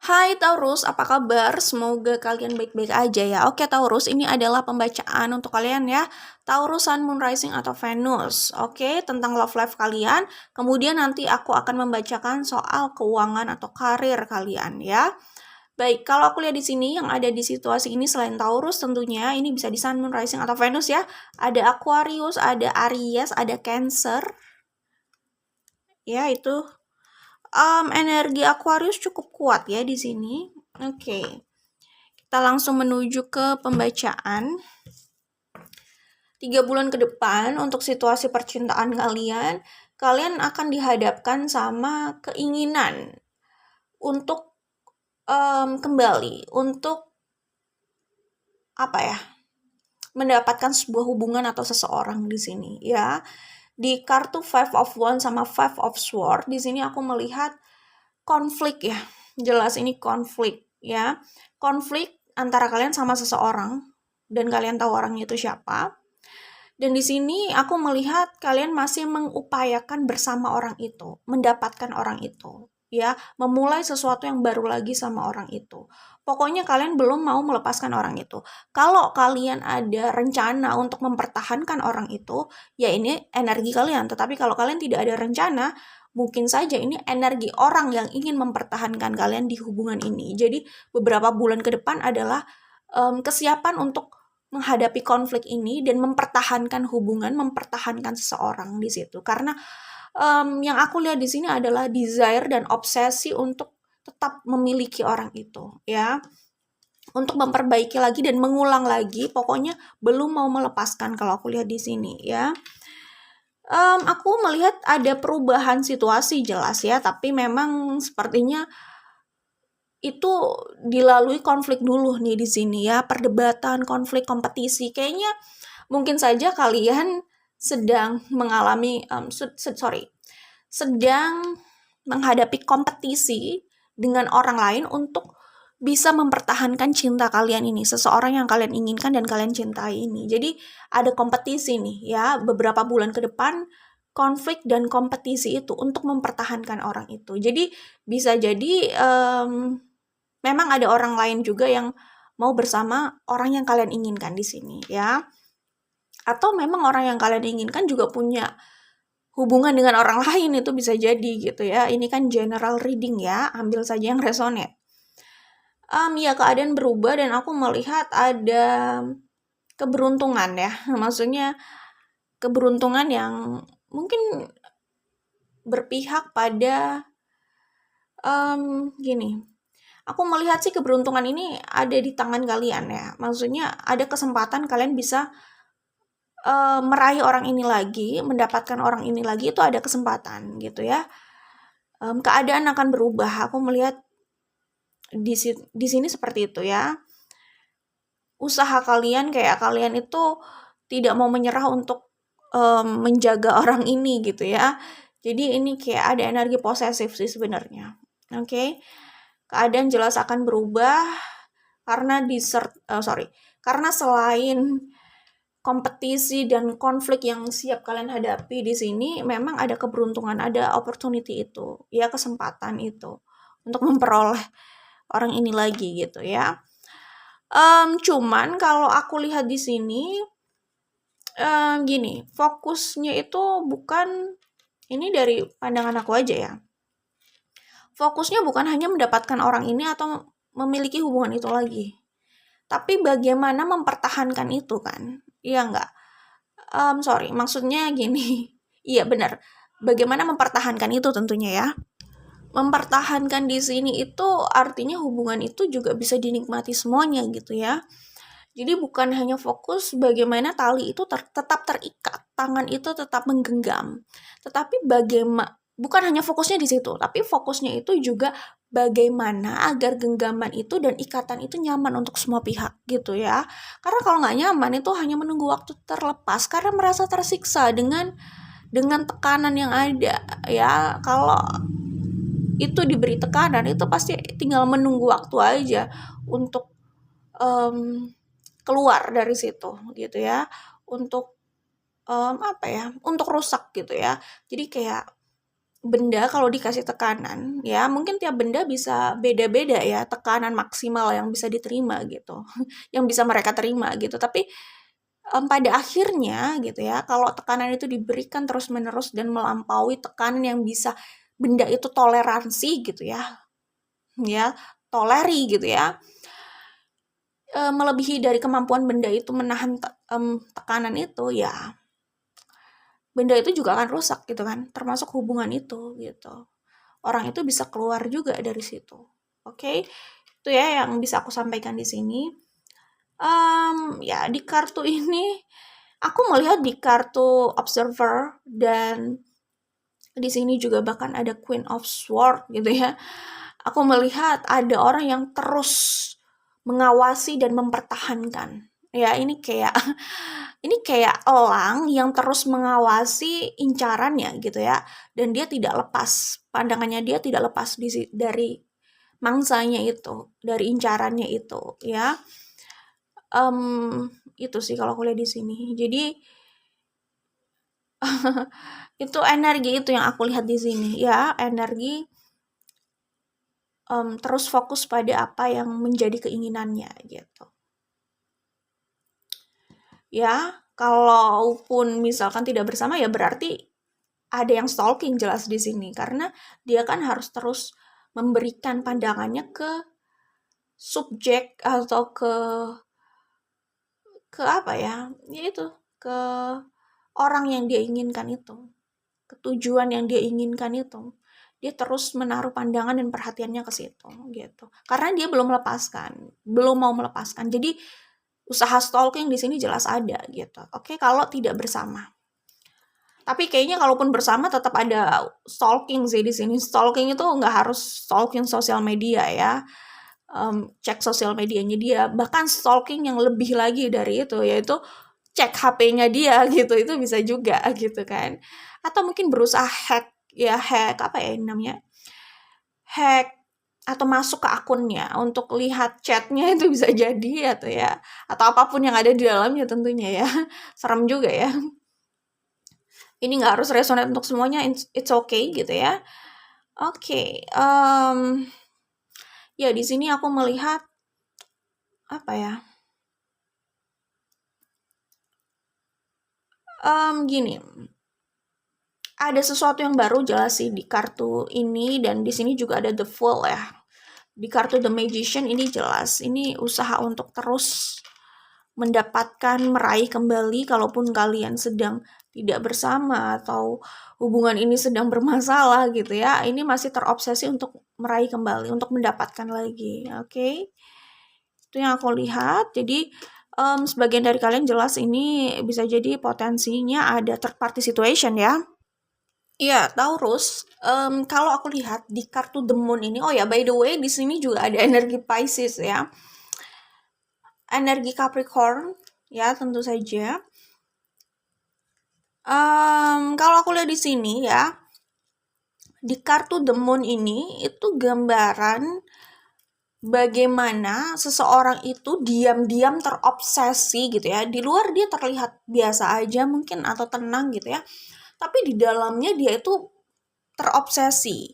Hai Taurus, apa kabar? Semoga kalian baik-baik aja ya. Oke Taurus, ini adalah pembacaan untuk kalian ya. Taurus, Sun, Moon, Rising, atau Venus. Oke, tentang love life kalian. Kemudian nanti aku akan membacakan soal keuangan atau karir kalian ya. Baik, kalau aku lihat di sini yang ada di situasi ini selain Taurus tentunya ini bisa di Sun, Moon, Rising, atau Venus ya. Ada Aquarius, ada Aries, ada Cancer. Ya, itu energi Aquarius cukup kuat ya di sini. Oke. Kita langsung menuju ke pembacaan. 3 bulan ke depan untuk situasi percintaan kalian akan dihadapkan sama keinginan untuk kembali, untuk apa ya? Mendapatkan sebuah hubungan atau seseorang di sini ya. Di kartu Five of Wands sama Five of Swords di sini aku melihat konflik ya. Jelas ini konflik ya. Konflik antara kalian sama seseorang dan kalian tahu orangnya itu siapa. Dan di sini aku melihat kalian masih mengupayakan bersama orang itu, mendapatkan orang itu, ya, memulai sesuatu yang baru lagi sama orang itu. Pokoknya kalian belum mau melepaskan orang itu. Kalau kalian ada rencana untuk mempertahankan orang itu, ya ini energi kalian. Tetapi kalau kalian tidak ada rencana, mungkin saja ini energi orang yang ingin mempertahankan kalian di hubungan ini. Jadi beberapa bulan ke depan adalah kesiapan untuk menghadapi konflik ini dan mempertahankan hubungan, mempertahankan seseorang di situ. Karena yang aku lihat di sini adalah desire dan obsesi untuk tetap memiliki orang itu, ya. Untuk memperbaiki lagi dan mengulang lagi, pokoknya belum mau melepaskan kalau aku lihat di sini, ya. Aku melihat ada perubahan situasi jelas ya, tapi memang sepertinya itu dilalui konflik dulu nih di sini ya, perdebatan, konflik, kompetisi. Kayaknya mungkin saja kalian sedang mengalami sedang menghadapi kompetisi dengan orang lain untuk bisa mempertahankan cinta kalian ini, seseorang yang kalian inginkan dan kalian cintai ini. Jadi ada kompetisi nih ya, beberapa bulan ke depan konflik dan kompetisi itu untuk mempertahankan orang itu. Jadi bisa jadi memang ada orang lain juga yang mau bersama orang yang kalian inginkan di sini ya. Atau memang orang yang kalian inginkan juga punya hubungan dengan orang lain, itu bisa jadi gitu ya. Ini kan general reading ya, ambil saja yang resonate. Ya keadaan berubah dan aku melihat ada keberuntungan ya. Maksudnya keberuntungan yang mungkin berpihak pada gini. Aku melihat sih keberuntungan ini ada di tangan kalian ya. Maksudnya ada kesempatan kalian bisa meraih orang ini lagi, mendapatkan orang ini lagi, itu ada kesempatan gitu ya. Keadaan akan berubah. Aku melihat di sini seperti itu ya. Usaha kalian kayak kalian itu tidak mau menyerah untuk menjaga orang ini gitu ya. Jadi ini kayak ada energi posesif sih sebenarnya. Oke. Keadaan jelas akan berubah karena karena selain kompetisi dan konflik yang siap kalian hadapi di sini, memang ada keberuntungan, ada opportunity itu, ya kesempatan itu untuk memperoleh orang ini lagi gitu ya. Cuman kalau aku lihat di sini, gini, fokusnya itu bukan, ini dari pandangan aku aja ya. Fokusnya bukan hanya mendapatkan orang ini atau memiliki hubungan itu lagi. Tapi bagaimana mempertahankan itu kan? Iya enggak? Maksudnya gini. Iya benar. Bagaimana mempertahankan itu tentunya ya. Mempertahankan di sini itu artinya hubungan itu juga bisa dinikmati semuanya gitu ya. Jadi bukan hanya fokus bagaimana tali itu tetap terikat, tangan itu tetap menggenggam. Tetapi bukan hanya fokusnya di situ, tapi fokusnya itu juga bagaimana agar genggaman itu dan ikatan itu nyaman untuk semua pihak gitu ya. Karena kalau nggak nyaman itu hanya menunggu waktu terlepas karena merasa tersiksa dengan tekanan yang ada ya. Kalau itu diberi tekanan itu pasti tinggal menunggu waktu aja untuk keluar dari situ gitu ya, untuk untuk rusak gitu ya. Jadi kayak benda kalau dikasih tekanan, ya mungkin tiap benda bisa beda-beda ya, tekanan maksimal yang bisa diterima gitu, yang bisa mereka terima gitu. Tapi pada akhirnya gitu ya, kalau tekanan itu diberikan terus-menerus dan melampaui tekanan yang bisa benda itu toleransi gitu ya, toleri gitu ya, melebihi dari kemampuan benda itu menahan tekanan itu, ya benda itu juga akan rusak gitu kan, termasuk hubungan itu gitu. Orang itu bisa keluar juga dari situ. Oke, itu ya yang bisa aku sampaikan di sini. Ya di kartu ini aku melihat di kartu Observer dan di sini juga bahkan ada Queen of Swords gitu ya. Aku melihat ada orang yang terus mengawasi dan mempertahankan. Ya, ini kayak ini kayak elang yang terus mengawasi incarannya gitu ya. Dan dia tidak lepas, pandangannya dia tidak lepas dari mangsanya itu, dari incarannya itu ya. Itu sih kalau aku lihat di sini. Jadi itu energi itu yang aku lihat di sini ya, energi terus fokus pada apa yang menjadi keinginannya gitu. Ya, kalaupun misalkan tidak bersama ya berarti ada yang stalking jelas di sini karena dia kan harus terus memberikan pandangannya ke subjek atau ke apa ya? Yaitu ke orang yang dia inginkan itu. Ke tujuan yang dia inginkan itu. Dia terus menaruh pandangan dan perhatiannya ke situ gitu. Karena dia belum mau melepaskan. Jadi usaha stalking di sini jelas ada gitu. Oke, kalau tidak bersama. Tapi kayaknya kalaupun bersama tetap ada stalking sih di sini. Stalking itu nggak harus stalking sosial media ya. Cek sosial medianya dia. Bahkan stalking yang lebih lagi dari itu yaitu cek HP-nya dia gitu. Itu bisa juga gitu kan. Atau mungkin berusaha hack apa ya namanya? Hack atau masuk ke akunnya untuk lihat chatnya itu bisa jadi atau ya atau apapun yang ada di dalamnya tentunya ya. Serem juga ya. Ini nggak harus resonate untuk semuanya, it's okay gitu ya. Oke, ya di sini aku melihat apa ya? Gini, ada sesuatu yang baru jelas sih di kartu ini dan di sini juga ada The Fool ya. Di kartu The Magician ini jelas, ini usaha untuk terus mendapatkan, meraih kembali kalaupun kalian sedang tidak bersama atau hubungan ini sedang bermasalah gitu ya. Ini masih terobsesi untuk meraih kembali, untuk mendapatkan lagi. Oke. Itu yang aku lihat. Jadi sebagian dari kalian jelas ini bisa jadi potensinya ada third party situation ya. Iya, Taurus. Kalau aku lihat di kartu The Moon ini, oh ya, by the way, di sini juga ada energi Pisces ya. Energi Capricorn, ya tentu saja. Kalau aku lihat di sini ya, di kartu The Moon ini itu gambaran bagaimana seseorang itu diam-diam terobsesi gitu ya. Di luar dia terlihat biasa aja mungkin atau tenang gitu ya. Tapi di dalamnya dia itu terobsesi.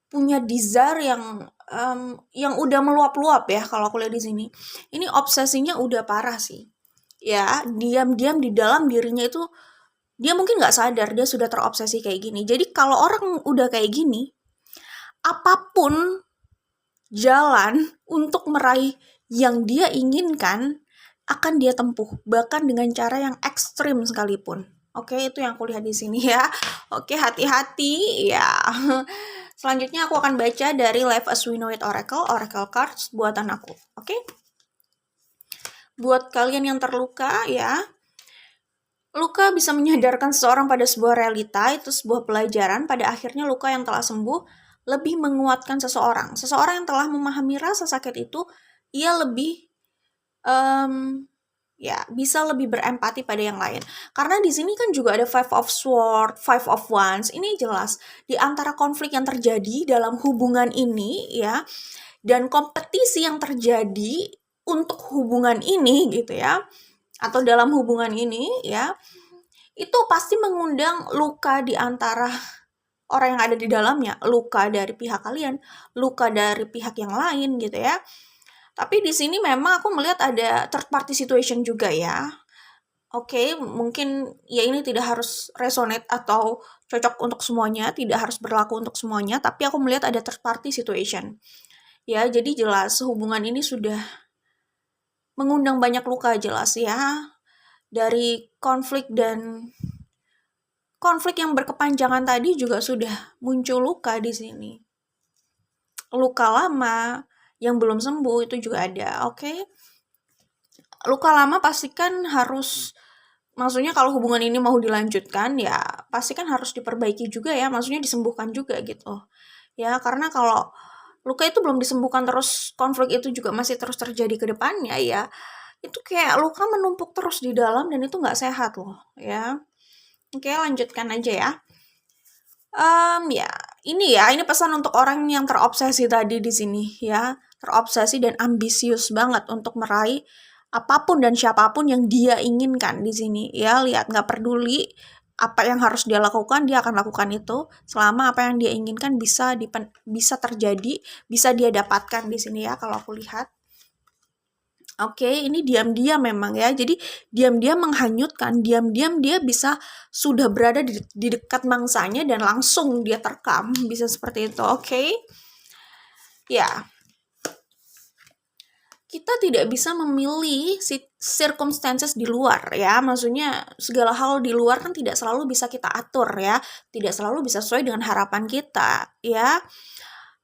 Punya desire yang udah meluap-luap ya kalau aku lihat di sini. Ini obsesinya udah parah sih. Ya, diam-diam di dalam dirinya itu dia mungkin nggak sadar dia sudah terobsesi kayak gini. Jadi kalau orang udah kayak gini, apapun jalan untuk meraih yang dia inginkan akan dia tempuh, bahkan dengan cara yang ekstrim sekalipun. Oke, itu yang aku lihat di sini ya. Oke, hati-hati ya. Selanjutnya aku akan baca dari Life as We Know It Oracle cards buatan aku. Oke. Buat kalian yang terluka ya, luka bisa menyadarkan seseorang pada sebuah realita, itu sebuah pelajaran. Pada akhirnya luka yang telah sembuh lebih menguatkan seseorang. Seseorang yang telah memahami rasa sakit itu, ia lebih bisa lebih berempati pada yang lain. Karena di sini kan juga ada Five of Swords, Five of Wands. Ini jelas di antara konflik yang terjadi dalam hubungan ini ya, dan kompetisi yang terjadi untuk hubungan ini gitu ya, atau dalam hubungan ini ya, itu pasti mengundang luka di antara orang yang ada di dalamnya, luka dari pihak kalian, luka dari pihak yang lain gitu ya. Tapi di sini memang aku melihat ada third party situation juga ya. Oke, mungkin ya ini tidak harus resonate atau cocok untuk semuanya, tidak harus berlaku untuk semuanya, tapi aku melihat ada third party situation. Ya, jadi jelas hubungan ini sudah mengundang banyak luka jelas ya. Dari konflik yang berkepanjangan tadi juga sudah muncul luka di sini. Luka lama yang belum sembuh itu juga ada, oke? Luka lama pastikan harus, maksudnya kalau hubungan ini mau dilanjutkan ya pastikan harus diperbaiki juga ya, maksudnya disembuhkan juga gitu. Ya, karena kalau luka itu belum disembuhkan terus konflik itu juga masih terus terjadi ke depannya ya, itu kayak luka menumpuk terus di dalam dan itu nggak sehat loh ya. Oke, lanjutkan aja ya. Ya, ini pesan untuk orang yang terobsesi tadi di sini ya, terobsesi dan ambisius banget untuk meraih apapun dan siapapun yang dia inginkan di sini ya. Lihat, nggak peduli apa yang harus dia lakukan, dia akan lakukan itu selama apa yang dia inginkan bisa terjadi, bisa dia dapatkan di sini ya kalau aku lihat. Oke, ini diam-diam memang ya. Jadi diam-diam menghanyutkan, diam-diam dia bisa sudah berada di dekat mangsanya dan langsung dia terkam, bisa seperti itu. Oke. Ya. Kita tidak bisa memilih circumstances di luar ya. Maksudnya segala hal di luar kan tidak selalu bisa kita atur ya. Tidak selalu bisa sesuai dengan harapan kita ya.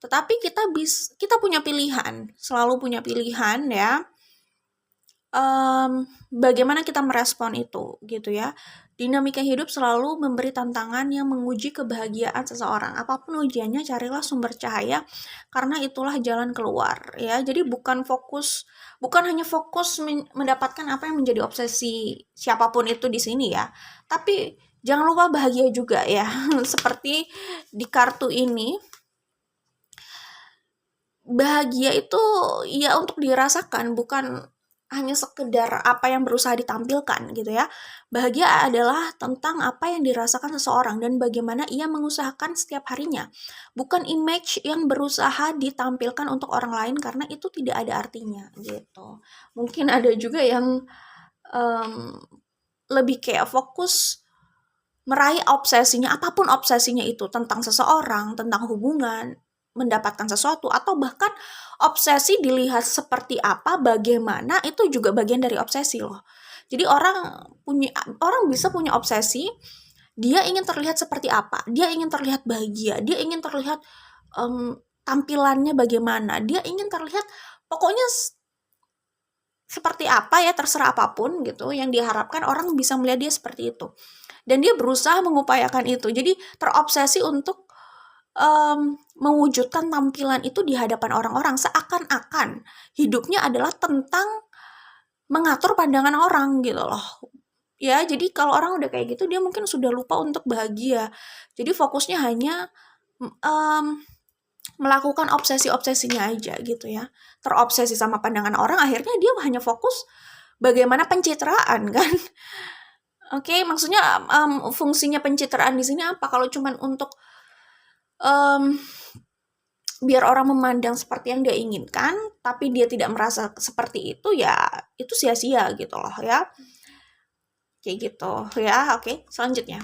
Tetapi kita punya pilihan, selalu punya pilihan ya. Bagaimana kita merespon itu gitu ya. Dinamika hidup selalu memberi tantangan yang menguji kebahagiaan seseorang. Apapun ujiannya, carilah sumber cahaya karena itulah jalan keluar ya. Jadi bukan hanya fokus mendapatkan apa yang menjadi obsesi siapapun itu di sini ya. Tapi jangan lupa bahagia juga ya. Seperti di kartu ini, bahagia itu ya untuk dirasakan, bukan hanya sekedar apa yang berusaha ditampilkan gitu ya. Bahagia adalah tentang apa yang dirasakan seseorang dan bagaimana ia mengusahakan setiap harinya. Bukan image yang berusaha ditampilkan untuk orang lain karena itu tidak ada artinya gitu. Mungkin ada juga yang lebih kayak fokus meraih obsesinya, apapun obsesinya itu, tentang seseorang, tentang hubungan, mendapatkan sesuatu, atau bahkan obsesi dilihat seperti apa, bagaimana, itu juga bagian dari obsesi loh. Jadi orang bisa punya obsesi, dia ingin terlihat seperti apa, dia ingin terlihat bahagia, dia ingin terlihat tampilannya bagaimana, dia ingin terlihat pokoknya seperti apa ya, terserah apapun gitu yang diharapkan orang bisa melihat dia seperti itu. Dan dia berusaha mengupayakan itu. Jadi terobsesi untuk mewujudkan tampilan itu di hadapan orang-orang, seakan-akan hidupnya adalah tentang mengatur pandangan orang gitu loh. Ya, jadi kalau orang udah kayak gitu, dia mungkin sudah lupa untuk bahagia. Jadi fokusnya hanya melakukan obsesi-obsesinya aja gitu ya. Terobsesi sama pandangan orang, akhirnya dia hanya fokus bagaimana pencitraan kan. Oke, maksudnya fungsinya pencitraan di sini apa? Kalau cuman untuk biar orang memandang seperti yang dia inginkan, tapi dia tidak merasa seperti itu, ya itu sia-sia gitu loh ya. Kayak gitu ya. Oke, selanjutnya.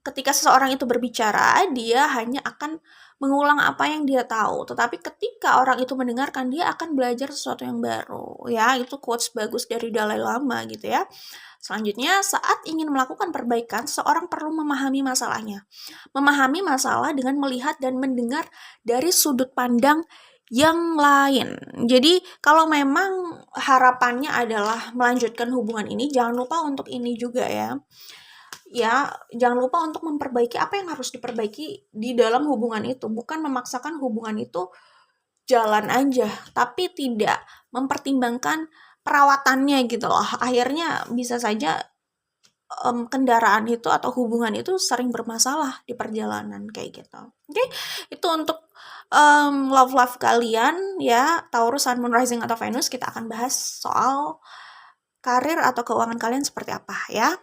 Ketika seseorang itu berbicara, dia hanya akan mengulang apa yang dia tahu. Tetapi ketika orang itu mendengarkan, dia akan belajar sesuatu yang baru. Ya, itu quotes bagus dari Dalai Lama gitu ya. Selanjutnya, saat ingin melakukan perbaikan, seorang perlu memahami masalahnya. Memahami masalah dengan melihat dan mendengar dari sudut pandang yang lain. Jadi, kalau memang harapannya adalah melanjutkan hubungan ini, jangan lupa untuk ini juga ya. Ya, jangan lupa untuk memperbaiki apa yang harus diperbaiki di dalam hubungan itu. Bukan memaksakan hubungan itu jalan aja, tapi tidak mempertimbangkan perawatannya gitu loh. Akhirnya bisa saja kendaraan itu atau hubungan itu sering bermasalah di perjalanan kayak gitu. Oke, itu untuk love life kalian ya, Taurus, Sun, Moon, Rising atau Venus. Kita akan bahas soal karir atau keuangan kalian seperti apa ya.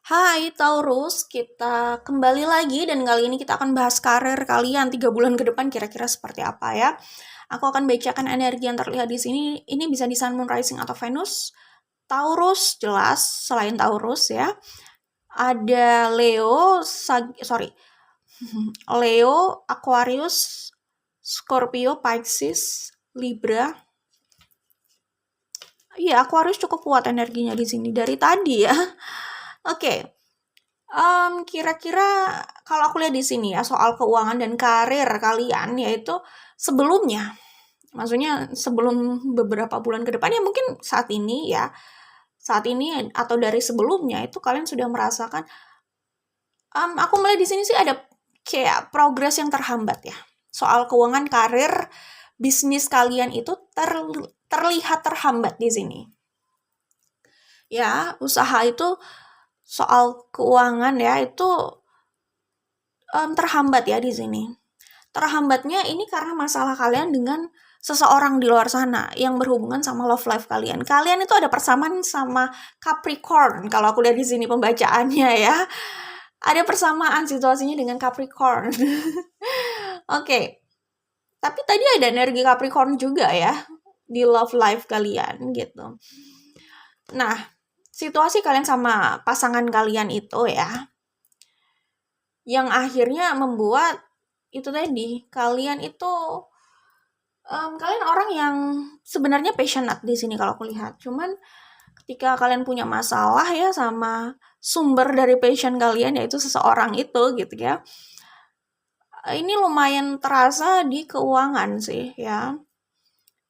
Hai Taurus, kita kembali lagi dan kali ini kita akan bahas karir kalian 3 bulan ke depan kira-kira seperti apa ya. Aku akan bacakan energi yang terlihat di sini. Ini bisa di Sun, Moon, Rising atau Venus. Taurus jelas, selain Taurus ya. Ada Leo, Leo, Aquarius, Scorpio, Pisces, Libra. Iya, Aquarius cukup kuat energinya di sini dari tadi ya. Oke. Kira-kira kalau aku lihat di sini ya soal keuangan dan karir kalian yaitu sebelumnya, maksudnya sebelum beberapa bulan ke depan ya mungkin saat ini atau dari sebelumnya itu kalian sudah merasakan, aku melihat di sini sih ada kayak progres yang terhambat ya. Soal keuangan, karir, bisnis kalian itu terlihat terhambat di sini. Ya, usaha itu soal keuangan ya itu terhambat ya di sini. Terhambatnya ini karena masalah kalian dengan seseorang di luar sana yang berhubungan sama love life kalian. Kalian itu ada persamaan sama Capricorn kalau aku lihat di sini pembacaannya ya. Ada persamaan situasinya dengan Capricorn. Oke. Tapi tadi ada energi Capricorn juga ya di love life kalian gitu. Nah, situasi kalian sama pasangan kalian itu ya yang akhirnya membuat itu tadi kalian itu kalian orang yang sebenarnya passionate di sini kalau aku lihat. Cuman ketika kalian punya masalah ya sama sumber dari passion kalian yaitu seseorang itu gitu ya. Ini lumayan terasa di keuangan sih ya.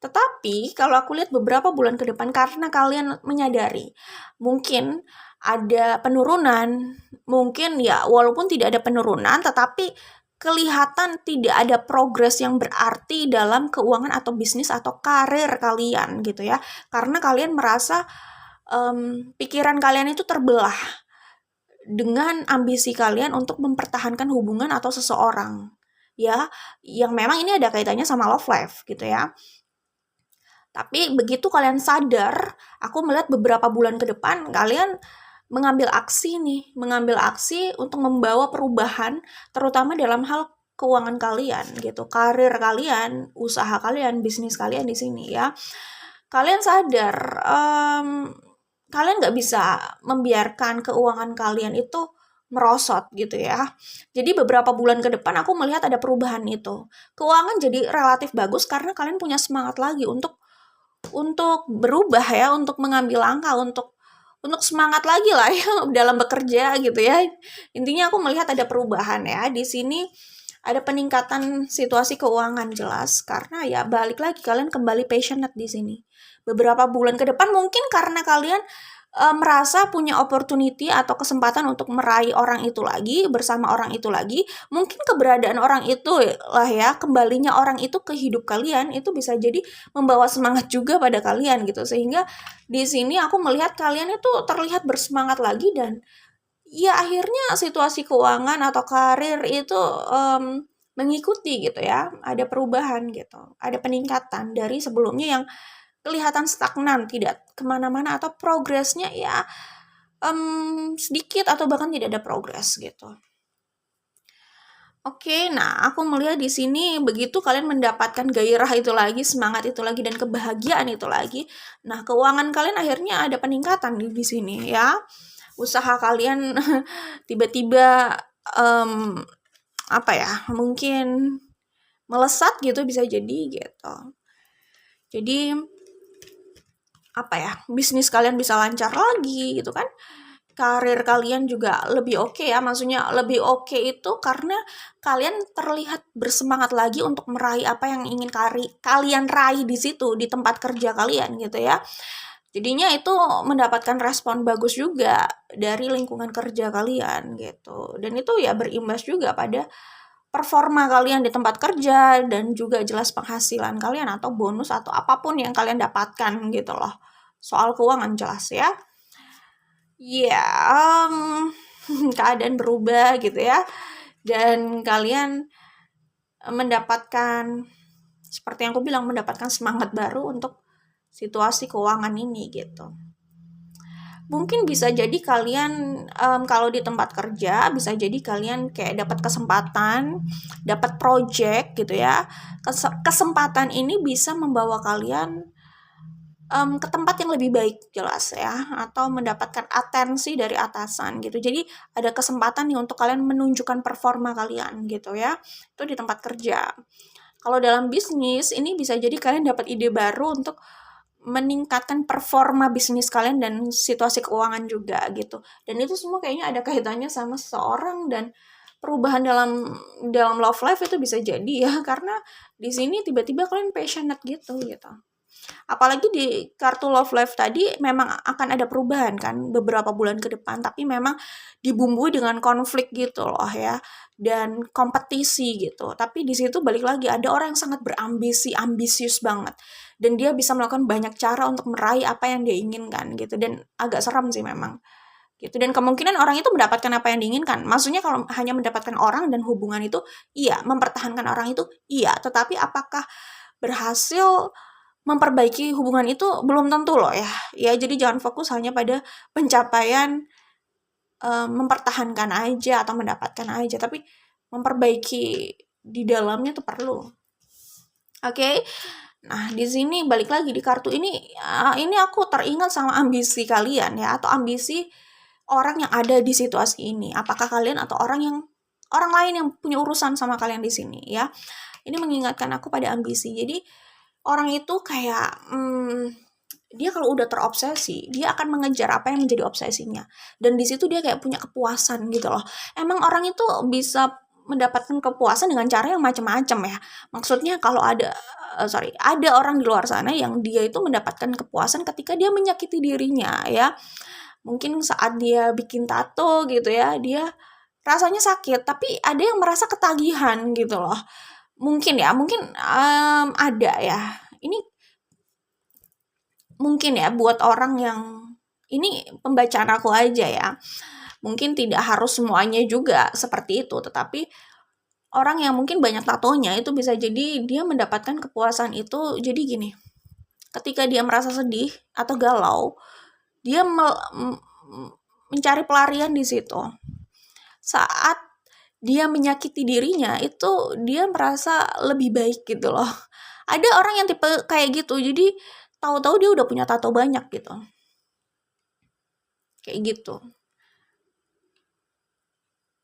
Tetapi kalau aku lihat beberapa bulan ke depan karena kalian menyadari mungkin ada penurunan, mungkin ya walaupun tidak ada penurunan tetapi kelihatan tidak ada progres yang berarti dalam keuangan atau bisnis atau karir kalian gitu ya. Karena kalian merasa pikiran kalian itu terbelah dengan ambisi kalian untuk mempertahankan hubungan atau seseorang ya, yang memang ini ada kaitannya sama love life gitu ya. Tapi begitu kalian sadar, aku melihat beberapa bulan ke depan kalian mengambil aksi untuk membawa perubahan terutama dalam hal keuangan kalian gitu, karir kalian, usaha kalian, bisnis kalian di sini ya. Kalian sadar kalian nggak bisa membiarkan keuangan kalian itu merosot gitu ya. Jadi beberapa bulan ke depan aku melihat ada perubahan itu. Keuangan jadi relatif bagus karena kalian punya semangat lagi untuk berubah ya, untuk mengambil langkah, untuk semangat lagi lah ya dalam bekerja gitu ya. Intinya aku melihat ada perubahan ya. Di sini ada peningkatan situasi keuangan jelas karena ya balik lagi kalian kembali passionate di sini. Beberapa bulan ke depan mungkin karena kalian merasa punya opportunity atau kesempatan untuk meraih orang itu lagi, bersama orang itu lagi, mungkin keberadaan orang itu lah ya, kembalinya orang itu ke hidup kalian itu bisa jadi membawa semangat juga pada kalian gitu. Sehingga di sini aku melihat kalian itu terlihat bersemangat lagi dan ya akhirnya situasi keuangan atau karir itu mengikuti gitu ya, ada perubahan gitu, ada peningkatan dari sebelumnya yang kelihatan stagnan, tidak kemana-mana atau progresnya ya sedikit atau bahkan tidak ada progres gitu. Oke, nah aku melihat di sini begitu kalian mendapatkan gairah itu lagi, semangat itu lagi, dan kebahagiaan itu lagi. Nah, keuangan kalian akhirnya ada peningkatan di sini ya. Usaha kalian tiba-tiba apa ya? Mungkin melesat gitu bisa jadi gitu. Jadi apa ya? Bisnis kalian bisa lancar lagi gitu kan. Karir kalian juga lebih oke ya, maksudnya lebih oke itu karena kalian terlihat bersemangat lagi untuk meraih apa yang ingin kalian raih di situ, di tempat kerja kalian gitu ya. Jadinya itu mendapatkan respon bagus juga dari lingkungan kerja kalian gitu. Dan itu ya berimbas juga pada performa kalian di tempat kerja dan juga jelas penghasilan kalian atau bonus atau apapun yang kalian dapatkan gitu loh. Soal keuangan jelas ya. Ya, keadaan berubah gitu ya. Dan kalian mendapatkan seperti yang aku bilang mendapatkan semangat baru untuk situasi keuangan ini gitu. mungkin bisa jadi kalian kalau di tempat kerja bisa jadi kalian kayak dapat kesempatan, dapat project gitu ya. Kesempatan ini bisa membawa kalian ke tempat yang lebih baik jelas ya, atau mendapatkan atensi dari atasan gitu. Jadi ada kesempatan nih untuk kalian menunjukkan performa kalian gitu ya. Itu di tempat kerja. Kalau dalam bisnis ini bisa jadi kalian dapat ide baru untuk meningkatkan performa bisnis kalian dan situasi keuangan juga gitu. Dan itu semua kayaknya ada kaitannya sama seseorang dan perubahan dalam love life itu bisa jadi ya, karena di sini tiba-tiba kalian passionate gitu. Apalagi di kartu love life tadi memang akan ada perubahan kan beberapa bulan ke depan, tapi memang dibumbui dengan konflik gitu loh ya, dan kompetisi gitu. Tapi di situ balik lagi ada orang yang sangat ambisius banget, dan dia bisa melakukan banyak cara untuk meraih apa yang dia inginkan gitu, dan agak seram sih memang gitu. Dan kemungkinan orang itu mendapatkan apa yang diinginkan. Maksudnya kalau hanya mendapatkan orang dan hubungan itu iya, mempertahankan orang itu iya, tetapi apakah berhasil memperbaiki hubungan itu belum tentu loh ya. Ya jadi jangan fokus hanya pada pencapaian mempertahankan aja atau mendapatkan aja, tapi memperbaiki di dalamnya tuh perlu. Oke. Nah, di sini balik lagi di kartu ini aku teringat sama ambisi kalian ya, atau ambisi orang yang ada di situasi ini. Apakah kalian atau orang lain yang punya urusan sama kalian di sini ya. Ini mengingatkan aku pada ambisi. Jadi orang itu kayak dia kalau udah terobsesi, dia akan mengejar apa yang menjadi obsesinya. Dan di situ dia kayak punya kepuasan gitu loh. Emang orang itu bisa mendapatkan kepuasan dengan cara yang macam-macam ya. Maksudnya kalau ada orang di luar sana yang dia itu mendapatkan kepuasan ketika dia menyakiti dirinya ya. Mungkin saat dia bikin tato gitu ya, dia rasanya sakit, tapi ada yang merasa ketagihan gitu loh. Mungkin ada ya. Ini mungkin ya buat orang yang, ini pembacaan aku aja ya. Mungkin tidak harus semuanya juga seperti itu, tetapi orang yang mungkin banyak tatonya itu bisa jadi dia mendapatkan kepuasan itu. Jadi gini, ketika dia merasa sedih atau galau, dia mencari pelarian di situ. Saat dia menyakiti dirinya, itu dia merasa lebih baik gitu loh. Ada orang yang tipe kayak gitu, jadi tahu-tahu dia udah punya tato banyak gitu. Kayak gitu.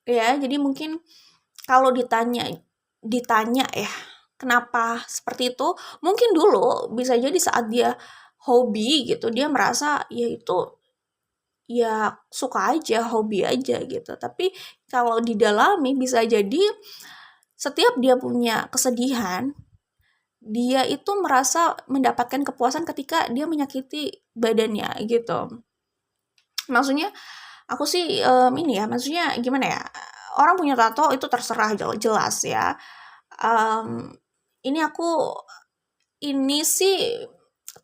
Ya, jadi mungkin kalau ditanya ya, kenapa seperti itu? Mungkin dulu bisa jadi saat dia hobi gitu, dia merasa ya itu ya suka aja, hobi aja gitu. Tapi kalau didalami bisa jadi setiap dia punya kesedihan, dia itu merasa mendapatkan kepuasan ketika dia menyakiti badannya gitu. Maksudnya aku sih ini ya, maksudnya gimana ya? Orang punya tato itu terserah jelas ya. Ini sih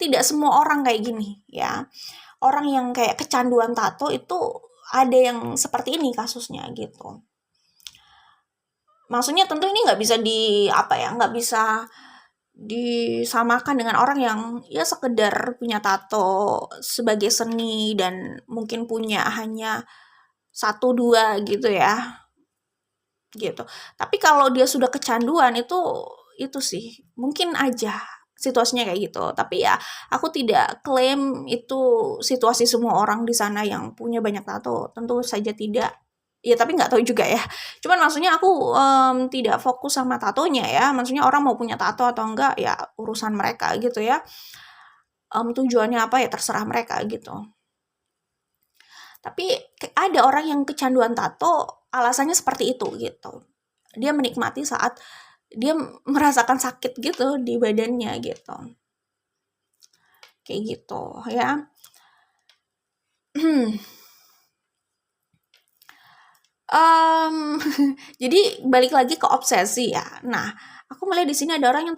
tidak semua orang kayak gini ya. Orang yang kayak kecanduan tato itu ada yang seperti ini kasusnya gitu. Maksudnya tentu ini nggak bisa disamakan dengan orang yang ya sekedar punya tato sebagai seni dan mungkin punya hanya 1-2 gitu ya. Gitu. Tapi kalau dia sudah kecanduan itu sih mungkin aja situasinya kayak gitu. Tapi ya aku tidak klaim itu situasi semua orang di sana yang punya banyak tato. Tentu saja tidak. Ya tapi nggak tahu juga ya. Cuman maksudnya aku tidak fokus sama tatonya ya. Maksudnya orang mau punya tato atau enggak ya urusan mereka gitu ya. Tujuannya apa ya terserah mereka gitu. Tapi ada orang yang kecanduan tato alasannya seperti itu gitu. Dia menikmati saat dia merasakan sakit gitu di badannya gitu. Kayak gitu ya. Jadi balik lagi ke obsesi ya. Nah, aku melihat di sini ada orang yang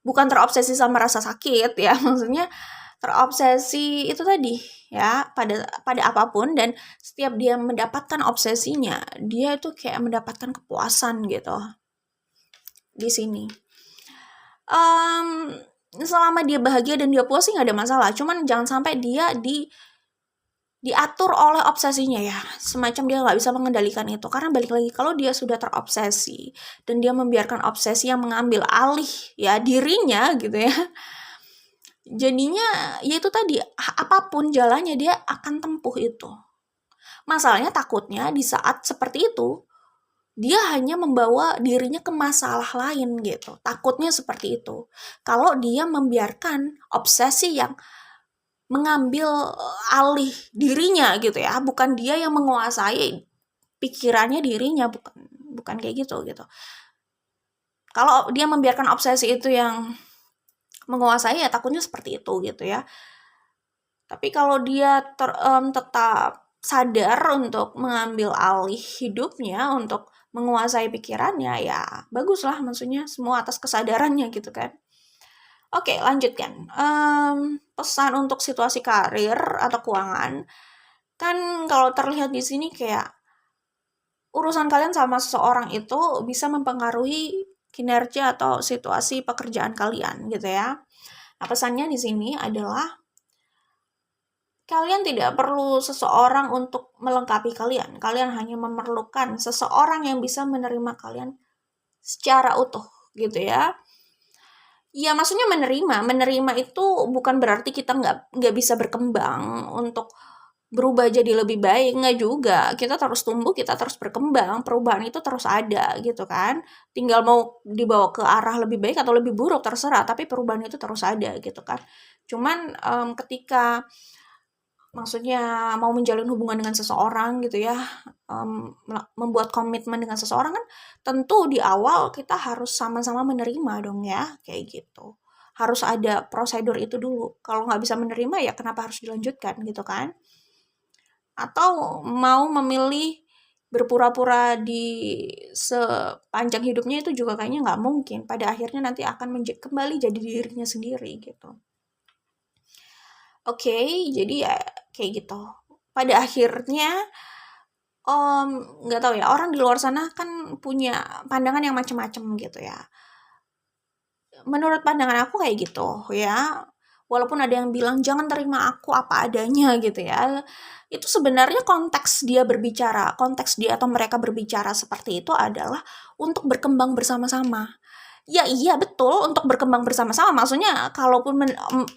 bukan terobsesi sama rasa sakit ya, maksudnya terobsesi itu tadi ya pada apapun, dan setiap dia mendapatkan obsesinya, dia itu kayak mendapatkan kepuasan gitu di sini. Selama dia bahagia dan dia puas sih nggak ada masalah. Cuman jangan sampai dia diatur oleh obsesinya ya, semacam dia nggak bisa mengendalikan itu. Karena balik lagi, kalau dia sudah terobsesi dan dia membiarkan obsesi yang mengambil alih ya dirinya gitu ya, jadinya ya itu tadi, apapun jalannya dia akan tempuh itu. Masalahnya takutnya di saat seperti itu dia hanya membawa dirinya ke masalah lain gitu. Takutnya seperti itu. Kalau dia membiarkan obsesi yang mengambil alih dirinya gitu ya, bukan dia yang menguasai pikirannya dirinya, bukan kayak gitu. Kalau dia membiarkan obsesi itu yang menguasai ya takutnya seperti itu gitu ya. Tapi kalau dia tetap sadar untuk mengambil alih hidupnya, untuk menguasai pikirannya, ya baguslah, maksudnya semua atas kesadarannya gitu kan. Oke, lanjutkan. Pesan untuk situasi karir atau keuangan. Kan kalau terlihat di sini kayak urusan kalian sama seseorang itu bisa mempengaruhi kinerja atau situasi pekerjaan kalian gitu ya. Nah, pesannya di sini adalah kalian tidak perlu seseorang untuk melengkapi kalian. Kalian hanya memerlukan seseorang yang bisa menerima kalian secara utuh gitu ya. Ya maksudnya menerima itu bukan berarti kita nggak bisa berkembang untuk berubah jadi lebih baik, nggak juga. Kita terus tumbuh, kita terus berkembang, perubahan itu terus ada gitu kan. Tinggal mau dibawa ke arah lebih baik atau lebih buruk terserah, tapi perubahan itu terus ada gitu kan. Cuman ketika maksudnya mau menjalin hubungan dengan seseorang gitu ya, membuat komitmen dengan seseorang kan tentu di awal kita harus sama-sama menerima dong ya, kayak gitu. Harus ada prosedur itu dulu. Kalau nggak bisa menerima ya kenapa harus dilanjutkan gitu kan. Atau mau memilih berpura-pura di sepanjang hidupnya itu juga kayaknya nggak mungkin. Pada akhirnya nanti akan kembali jadi dirinya sendiri gitu. Oke, jadi ya kayak gitu. Pada akhirnya nggak tahu ya, orang di luar sana kan punya pandangan yang macam-macam gitu ya. Menurut pandangan aku kayak gitu ya. Walaupun ada yang bilang jangan terima aku apa adanya gitu ya. Itu sebenarnya konteks dia berbicara, konteks dia atau mereka berbicara seperti itu adalah untuk berkembang bersama-sama. Ya iya betul, untuk berkembang bersama-sama. Maksudnya kalaupun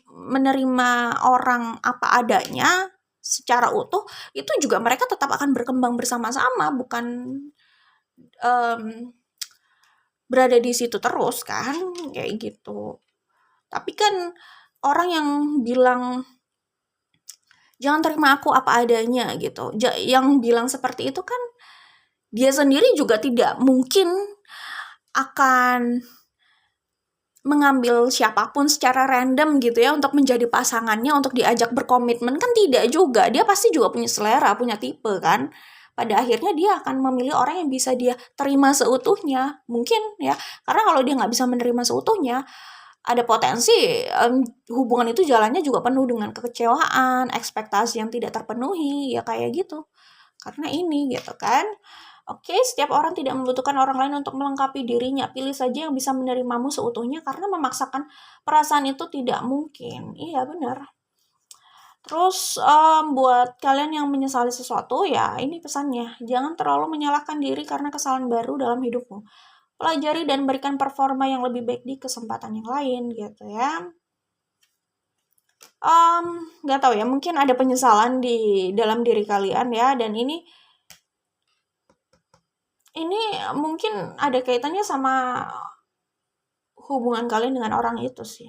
menerima orang apa adanya secara utuh, itu juga mereka tetap akan berkembang bersama-sama, bukan berada di situ terus kan, kayak gitu. Tapi kan orang yang bilang jangan terima aku apa adanya gitu, yang bilang seperti itu kan dia sendiri juga tidak mungkin akan mengambil siapapun secara random gitu ya untuk menjadi pasangannya, untuk diajak berkomitmen, kan tidak juga. Dia pasti juga punya selera, punya tipe kan. Pada akhirnya dia akan memilih orang yang bisa dia terima seutuhnya. Mungkin ya, karena kalau dia nggak bisa menerima seutuhnya, ada potensi hubungan itu jalannya juga penuh dengan kekecewaan, ekspektasi yang tidak terpenuhi, ya kayak gitu. Karena ini gitu kan. Oke, setiap orang tidak membutuhkan orang lain untuk melengkapi dirinya. Pilih saja yang bisa menerimamu seutuhnya karena memaksakan perasaan itu tidak mungkin. Iya, benar. Terus buat kalian yang menyesali sesuatu, ya ini pesannya. Jangan terlalu menyalahkan diri karena kesalahan baru dalam hidupmu. Pelajari dan berikan performa yang lebih baik di kesempatan yang lain gitu ya. Nggak tahu ya, mungkin ada penyesalan di dalam diri kalian ya, dan ini mungkin ada kaitannya sama hubungan kalian dengan orang itu sih.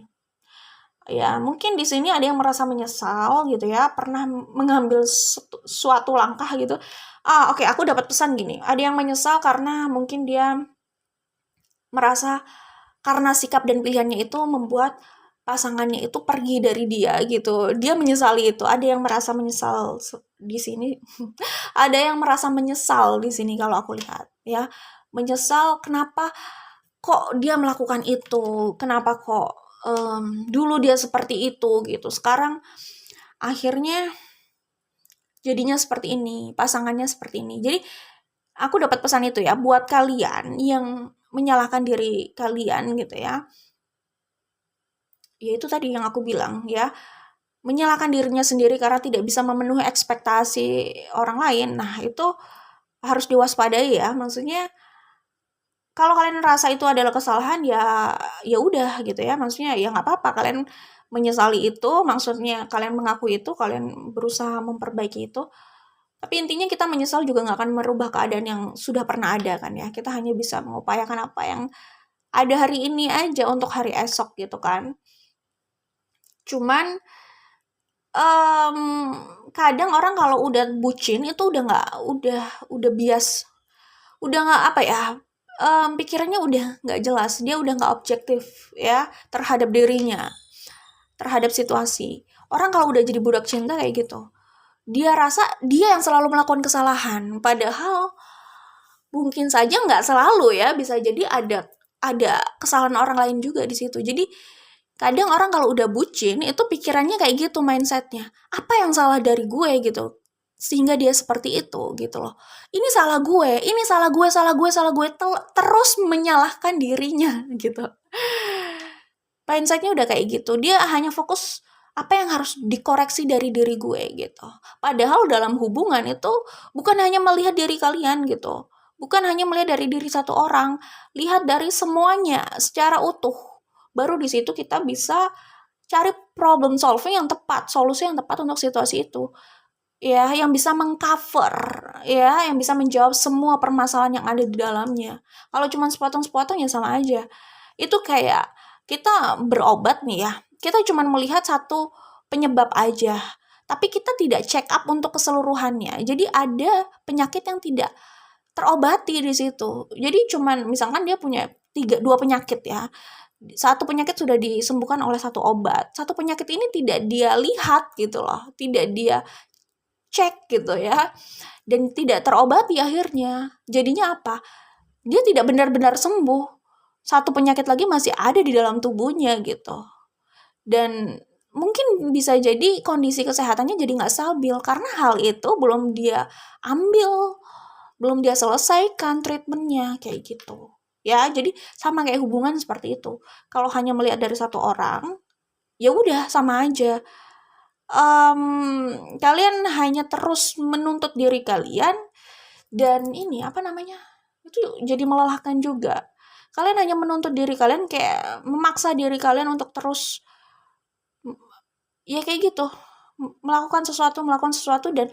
Ya, mungkin di sini ada yang merasa menyesal gitu ya, pernah mengambil suatu langkah gitu. Oke, aku dapat pesan gini. Ada yang menyesal karena mungkin dia merasa karena sikap dan pilihannya itu membuat pasangannya itu pergi dari dia gitu. Dia menyesali itu. Ada yang merasa menyesal di sini. Ada yang merasa menyesal di sini kalau aku lihat ya. Menyesal kenapa kok dia melakukan itu? Kenapa kok dulu dia seperti itu gitu. Sekarang akhirnya jadinya seperti ini, pasangannya seperti ini. Jadi aku dapat pesan itu ya buat kalian yang menyalahkan diri kalian gitu ya. Ya itu tadi yang aku bilang ya. menyalahkan dirinya sendiri karena tidak bisa memenuhi ekspektasi orang lain. Nah, itu harus diwaspadai ya. Maksudnya kalau kalian rasa itu adalah kesalahan ya udah gitu ya. Maksudnya ya nggak apa-apa kalian menyesali itu, maksudnya kalian mengakui itu, kalian berusaha memperbaiki itu. Tapi intinya kita menyesal juga nggak akan merubah keadaan yang sudah pernah ada kan ya. Kita hanya bisa mengupayakan apa yang ada hari ini aja untuk hari esok gitu kan. Cuman kadang orang kalau udah bucin itu udah bias, udah nggak apa ya, pikirannya udah nggak jelas, dia udah nggak objektif ya terhadap dirinya, terhadap situasi. Orang kalau udah jadi budak cinta kayak gitu, dia rasa dia yang selalu melakukan kesalahan, padahal mungkin saja nggak selalu ya, bisa jadi ada kesalahan orang lain juga di situ. Jadi kadang orang kalau udah bucin itu pikirannya kayak gitu, mindsetnya apa yang salah dari gue gitu, sehingga dia seperti itu gitu loh. Ini salah gue, ini salah gue, terus menyalahkan dirinya gitu. Mindsetnya udah kayak gitu, dia hanya fokus apa yang harus dikoreksi dari diri gue gitu. Padahal dalam hubungan itu bukan hanya melihat diri kalian gitu, bukan hanya melihat dari diri satu orang, lihat dari semuanya secara utuh. Baru di situ kita bisa cari problem solving yang tepat, solusi yang tepat untuk situasi itu. Ya, yang bisa mengcover, ya, yang bisa menjawab semua permasalahan yang ada di dalamnya. Kalau cuma sepotong-sepotong ya sama aja. Itu kayak kita berobat nih ya, kita cuma melihat satu penyebab aja, tapi kita tidak check up untuk keseluruhannya. Jadi ada penyakit yang tidak terobati di situ. Jadi cuman misalkan dia punya dua penyakit ya. Satu penyakit sudah disembuhkan oleh satu obat. Satu penyakit ini tidak dia lihat gitu loh. Tidak dia cek gitu ya. Dan tidak terobati akhirnya. Jadinya apa? Dia tidak benar-benar sembuh. Satu penyakit lagi masih ada di dalam tubuhnya gitu. Dan mungkin bisa jadi kondisi kesehatannya jadi nggak stabil. Karena hal itu belum dia ambil, belum dia selesaikan treatmentnya kayak gitu. Ya, jadi sama kayak hubungan seperti itu. Kalau hanya melihat dari satu orang, ya udah sama aja. Kalian hanya terus menuntut diri kalian dan ini apa namanya? Itu jadi melelahkan juga. Kalian hanya menuntut diri kalian, kayak memaksa diri kalian untuk terus ya kayak gitu. Melakukan sesuatu dan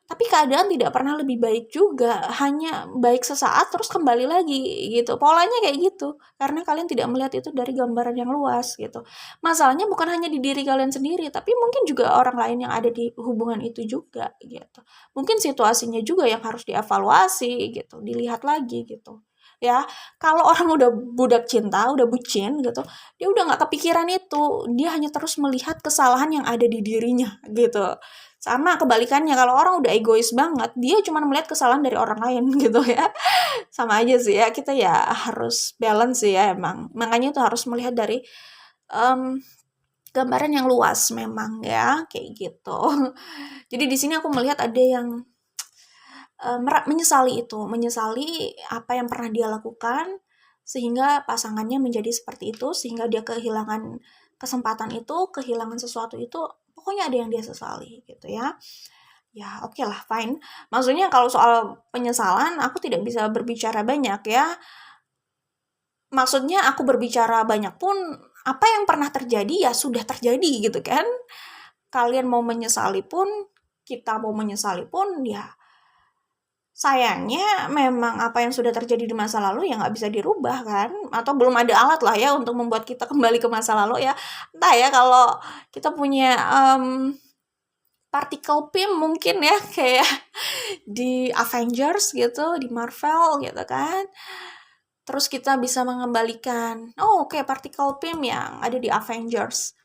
tapi keadaan tidak pernah lebih baik juga, hanya baik sesaat terus kembali lagi gitu. Polanya kayak gitu, karena kalian tidak melihat itu dari gambaran yang luas gitu. Masalahnya bukan hanya di diri kalian sendiri, tapi mungkin juga orang lain yang ada di hubungan itu juga gitu. Mungkin situasinya juga yang harus dievaluasi gitu, dilihat lagi gitu. Ya, kalau orang udah budak cinta, udah bucin gitu, dia udah nggak kepikiran itu, dia hanya terus melihat kesalahan yang ada di dirinya gitu. Sama kebalikannya, kalau orang udah egois banget, dia cuma melihat kesalahan dari orang lain gitu ya. Sama aja sih ya, kita ya harus balance sih ya emang. Makanya itu harus melihat dari gambaran yang luas memang ya, kayak gitu. Jadi di sini aku melihat ada yang menyesali itu, menyesali apa yang pernah dia lakukan, sehingga pasangannya menjadi seperti itu, sehingga dia kehilangan kesempatan itu, kehilangan sesuatu itu, pokoknya ada yang dia sesali gitu ya. Ya oke lah, fine. Maksudnya kalau soal penyesalan, aku tidak bisa berbicara banyak ya. Maksudnya aku berbicara banyak pun, apa yang pernah terjadi ya sudah terjadi gitu kan. Kalian mau menyesali pun, kita mau menyesali pun, ya sayangnya memang apa yang sudah terjadi di masa lalu ya nggak bisa dirubah kan, atau belum ada alat lah ya untuk membuat kita kembali ke masa lalu ya. Entah ya, kalau kita punya particle beam mungkin ya, kayak di Avengers gitu, di Marvel gitu kan. Terus kita bisa mengembalikan, kayak particle beam yang ada di Avengers.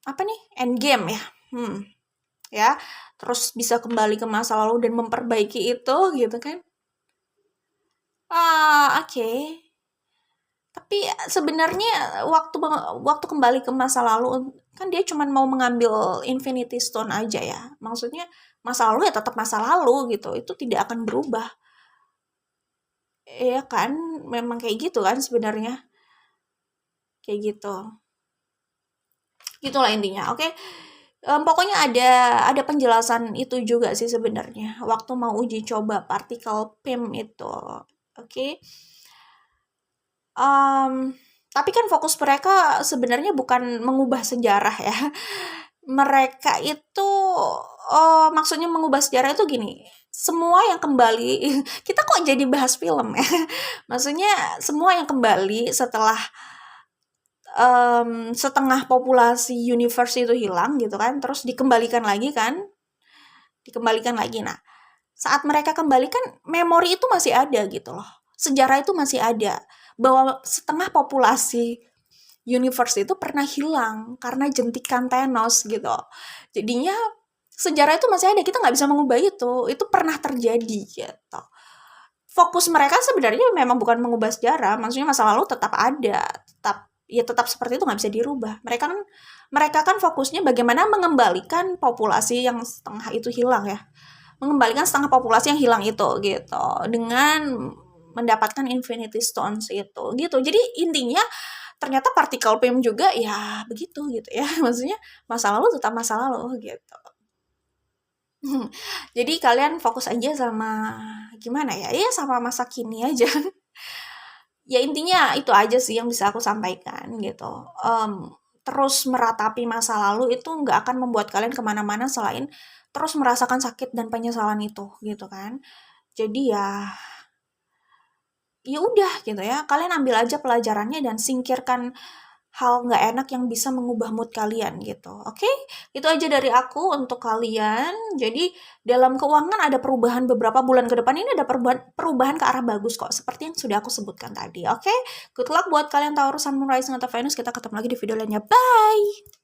Apa nih? Endgame ya. Ya, terus bisa kembali ke masa lalu dan memperbaiki itu gitu kan. Oke. Tapi sebenarnya waktu kembali ke masa lalu kan dia cuma mau mengambil Infinity Stone aja ya. Maksudnya masa lalu ya tetap masa lalu gitu. Itu tidak akan berubah. Iya kan? Memang kayak gitu kan sebenarnya. Kayak gitu. Gitulah intinya, oke? Pokoknya ada penjelasan itu juga sih sebenarnya waktu mau uji coba partikel PIM itu. Oke. Tapi kan fokus mereka sebenarnya bukan mengubah sejarah ya. Mereka itu, maksudnya mengubah sejarah itu gini, semua yang kembali kita kok jadi bahas film ya. Maksudnya semua yang kembali setelah, setengah populasi universe itu hilang gitu kan, terus dikembalikan lagi kan, dikembalikan lagi. Nah, saat mereka kembali kan memori itu masih ada gitu loh, sejarah itu masih ada, bahwa setengah populasi universe itu pernah hilang karena jentikan Thanos gitu. Jadinya sejarah itu masih ada, kita nggak bisa mengubah itu pernah terjadi gitu. Fokus mereka sebenarnya memang bukan mengubah sejarah, maksudnya masa lalu tetap ada, tetap seperti itu nggak bisa dirubah. Mereka kan fokusnya bagaimana mengembalikan populasi yang setengah itu hilang ya, mengembalikan setengah populasi yang hilang itu gitu, dengan mendapatkan Infinity Stones itu gitu. Jadi intinya ternyata partikel PIM juga ya begitu gitu ya. Maksudnya masa lalu tetap masa lalu gitu. Jadi kalian fokus aja sama gimana ya? Iya sama masa kini aja. Ya intinya itu aja sih yang bisa aku sampaikan gitu. Terus meratapi masa lalu itu nggak akan membuat kalian kemana-mana selain terus merasakan sakit dan penyesalan itu gitu kan. Jadi ya udah gitu ya, kalian ambil aja pelajarannya dan singkirkan hal nggak enak yang bisa mengubah mood kalian gitu. Oke? Itu aja dari aku untuk kalian. Jadi dalam keuangan ada perubahan beberapa bulan ke depan ini, ada perubahan ke arah bagus kok, seperti yang sudah aku sebutkan tadi. Oke? Good luck buat kalian Taurus, Sun, Moon, Rising, atau Venus. Kita ketemu lagi di video lainnya. Bye!